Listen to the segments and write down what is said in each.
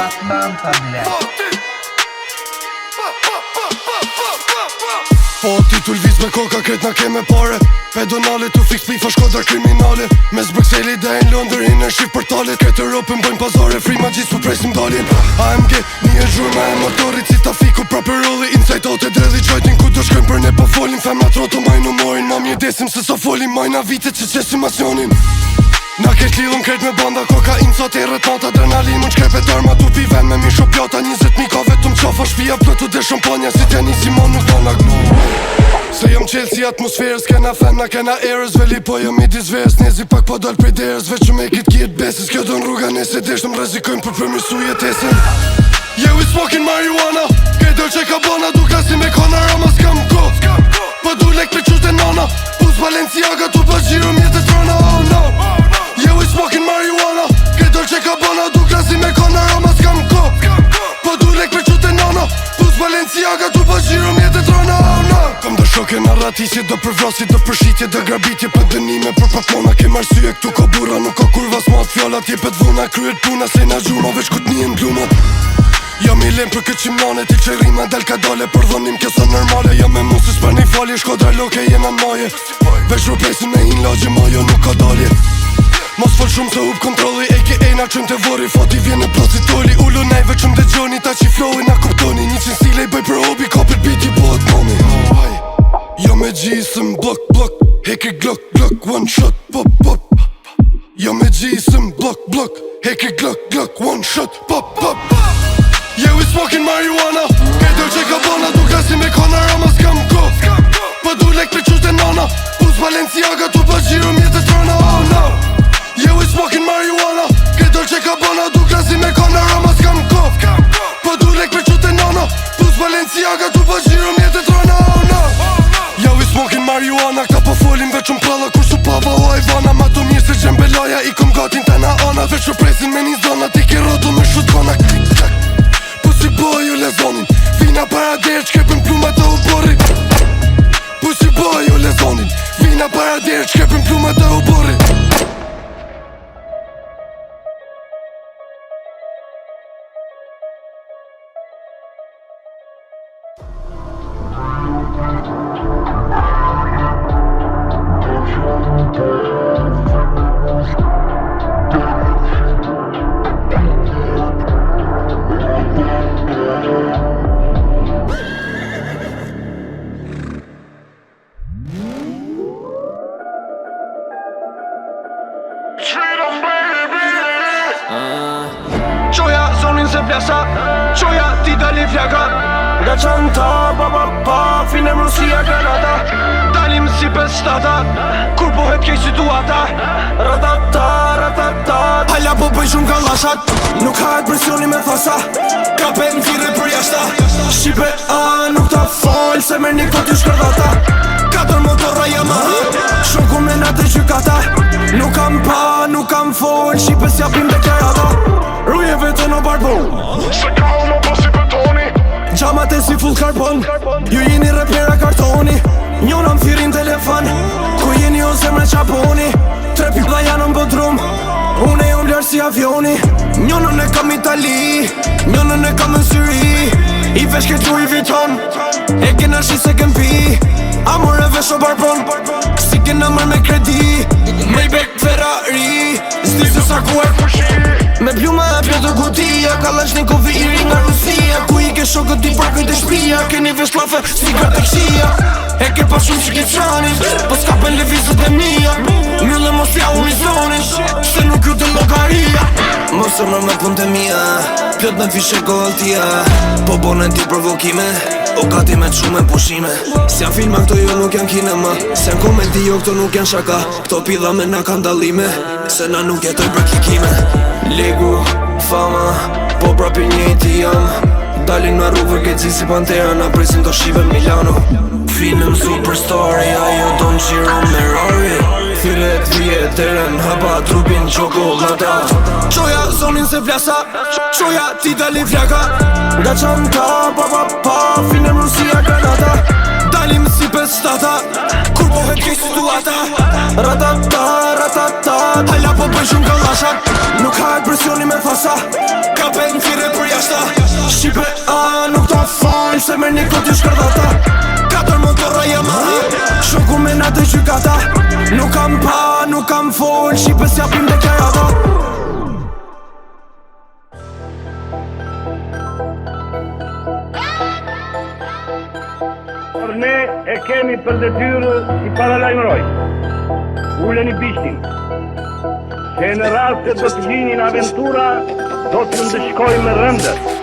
Atlanta, bled. Po titull viz me koka kret na keme pare Pedonale tu fix pifa shkodra kriminale Mes Bruxelli dhe në Londër hinë në shqip portalet Këtë Europën bëjnë pazare frima gjithë për presim dalin AMG një e zhurma e motorit si ta fiku proper rolli Insajt ote dredhi qajtin ku do shkojnë për ne po folin Femna troto majnë umorin ma mjedesim se sa folin Majna vitet që qesimacionin Na kesh lidhun kret me banda kokain sot e rëtnat adrenalin Mën shkrepet arma tu pi ven me mi shopjata 20.000 ka vetum qafa shpia plëtu dhe shampanja Si tja një simon nuk do na gnu Se jom qelë si atmosferës Kena femna kena erës Veli po jom i disverës Nezi pak po dal prej derës Veq që me kit kjet besis Kjo do n'rruga nese deshtëm rezikojmë për përmirësu jetesën Yeah we smoking marijuana Kej do që ka bona Duka si me kona rama s'kam ko Po du lek për qute nona Pus Balenciaga tu pa gjiro mjetet trona oh no Yeah we smoking marijuana Kej do që ka bona Duka si me kona rama s'kam ko Po du lek për qute nona Pus Balenciaga tu pa gjiro mjetet trona oh no Kom do shoke narratisje, do përvrasje, do përshitje, do grabitje Për dënime, për papona, kem arsye këtu ka burra Nuk ka kurva s'mat fjallat, jepet vuna, kryet puna Se na gjurma, veç kut njën blumat Jam i lem për këtë qimnane, ti që rima del ka dale Për dhonim kjo sa normale, jam me mu se s'per një falje Shkodra loke jena n'maje Veç ropesin me hin lagje, ma jo nuk ka dalje Mos fol shumë se hub kontrolli A.K.A. na qëm të vori Fati vjen e plazitoli Ullu nej veç më dëgjoni Ta që i flowi na kuptoni 100 stile i bëj për hobi Kapit biti bëhet momi Jo me gjisëm blok blok Heke glok glok One shot pop pop Jo me gjisëm blok blok Heke glok glok One shot pop pop Yeah we smoking marijuana Kej do që ka bona Duka si me kona rama s'kam ko Po du lek për qute nona Pus Balenciaga tu pa gjiro mjetet trona oh no Yeah we smoking marijuana Kej do që ka bona Duka si me kona rama s'kam ko Po du lek për qute nona Pus Balenciaga tu pa gjiro mjetet trona oh no Yeah we smoking marijuana Këta po folin veç pralla Kur su pava o ajvana Ma tu mirë se gjembelaja I kom gatin të na ana Veç për presin me një zona Ti ki roto me shutkona Pussy boy ju lezonin Vina para derë qkepin plumat të ubori Pussy boy ju lezonin Vina para derë qkepin plumat të ubori Qoja zonin se plasa Qoja ti dali flaka Nga qanta pa pa pa Finem Rusia granata Dalim si pestata Kur po hep kej situata Ratata ratata Hala po bëj shumë kallashat Nuk hajt presjoni me thasa Kapet në fire për jashta Shqipe a nuk ta fol Se mer një këtë shkërdata Katër motorra Yamaha Shumë ku me natë gjykata Nuk kam pa, nuk kam fol Shqipe s'japim deklarata Ruje vete në barbon Se ka unë po si betoni Gjamat e si full karbon Ju jeni repera kartoni Njona më thirin telefon Ku jeni o zemre qaboni Tre pipla janë në bodrum Une jom lërë si avioni Njonën e kam Itali Njonën e kam në Syri I vesh ke Louis Vuitton E kena shi se kem pi Amor e vesh o barbon Si kena mër me kredi Maybach Ferrari Zdi se sa ku e përshi Me pluma e pjetë kutia Kalashnikov i ri nga Rusia Ku i ke shokët i parkujt e shpia Keni vesh klafe si gërë këshia E ke pa shumë që ke qani Po s'kapen levizet e mija Mjëlle mos ja horizonin Se nuk ju të logaria Mos e mërë me pun të mija Pjot me fishe kohëltia Po bonen ti provokime O gati me t'shume pushime S'jan filma këto jo nuk janë kinema S'jan komedi jo këto nuk janë shaka Këto pilla me na kanë dalime Se na nuk jetoj për klikime Ligu, fama, po prapi njëti jam Dalin me rrugë vërgeci si Pantera Na presin të shive Milano Film superstory, ajo don qiro me Rari Firet vjet teren, hapa trupin qokolata Qoja zonin se flasa Qoja ti dali flaka Nga qanta pa pa pa Finem Rusia granata Dalim si pestata Kur po het kej situata Ratata ratata Hala po bëj shumë kallashat Nuk hajt presioni me thasa Ka ben fire për jashta Shqipe nuk ta falj Se me një këtë shkërdata 4 motorra Yamaha Shoku me na të gjykata Nuk kam pa, nuk kam fol Shqipe s'japim deklarata Por ne e kemi për detyrë i paralajmëroj. Uleni bishtin. Se në rast se do të vinin aventura, do të ndëshkojmë rëndës.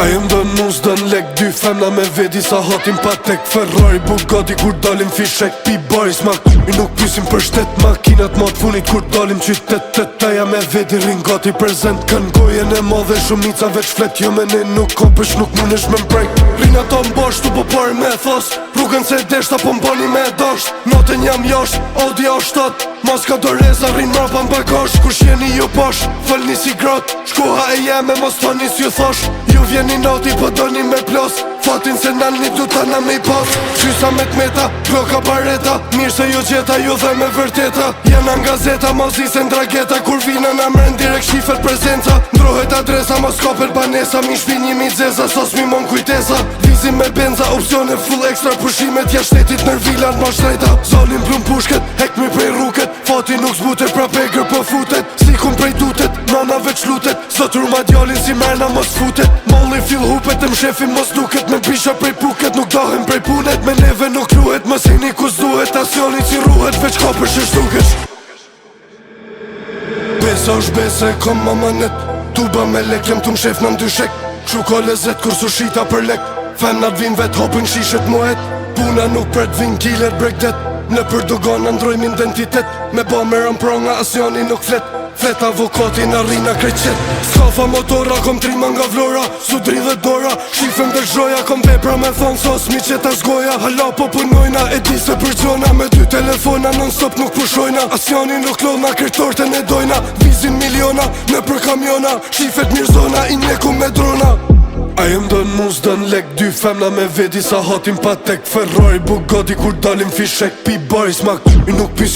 A jem dën mus dën lek Dy femna me vedi sa hatin pa tek Ferrari Bugatti kur dalim fishek Pi baris ma i nuk pysim për shtet Makinat ma t'funit kur dalim qytet Tetaja me vedi ringati prezent Kën gojen e madhe shumica veç flet Jo me ne nuk kopesh nuk munesh me mprejt Rina ta mbash tu po pari me thos Rrugën se deshta po mbani me dasht Natën jam jasht, Audi A7 Maska do reza rin mrapa m'bagash Kush jeni ju pash, fëllni si grat Shkoha e jeme mos tani s'ju thash Ju vjeni nati po doni me plas Fatin se nalni du tana me i pas Qysa me t'meta, bloka bareta Mirë se ju gjeta ju dhe me vërteta Jena n'gazeta, mozi se n'drageta Kur vina na mren direkt shifet prezenca Ndrohet adresa, mos kapet banesa Mi shpinji mi zeza, sos mi mon kujtesa Vizim me benza, opcione full extra Pushimet ja shtetit nër vilan ma shtrejta Zonin plum pushket, hek mi prej rruket Fati nuk zbutet, pra pegër po futet Si kum prej tutet, nana veç lutet Zotur ma djallin si merna mos futet Molli fil hupet, e mshefi mos duket Me bisha prej puket, nuk dahem prej punet Me neve nuk luhet, mos hini kus duhet Asjoni si ruhet, veç ka për që shtukesh Besa është besa e kom mamanet Tuba me lek, jem tu mshef në ndyshek Shu ka lezet kur su shita për lek Femnat vin vet, hopin shishet muhet Puna nuk pret vin kilet bregdet Në për dogana ndrojmë identitet Me ba me rëmpronga asjoni nuk flet Flet avokati në rina kreqet Skafa motora kom trima nga vlora Su dridhe dora Shifem dhe zhroja kom vepra me thonë sos mi qeta zgoja Hala po punojna e di se për gjona Me 2 telefona non stop nuk pushojna Asjoni nuk lodhna kretorte ne dojna Vizin miliona në për kamiona Shifet mirë zona i njeku me drona A jem dën mus dën lek Dy femna me vedi sa hatin pa tek Ferrari Bugatti kur dalim fishek Pi baris ma i nuk pis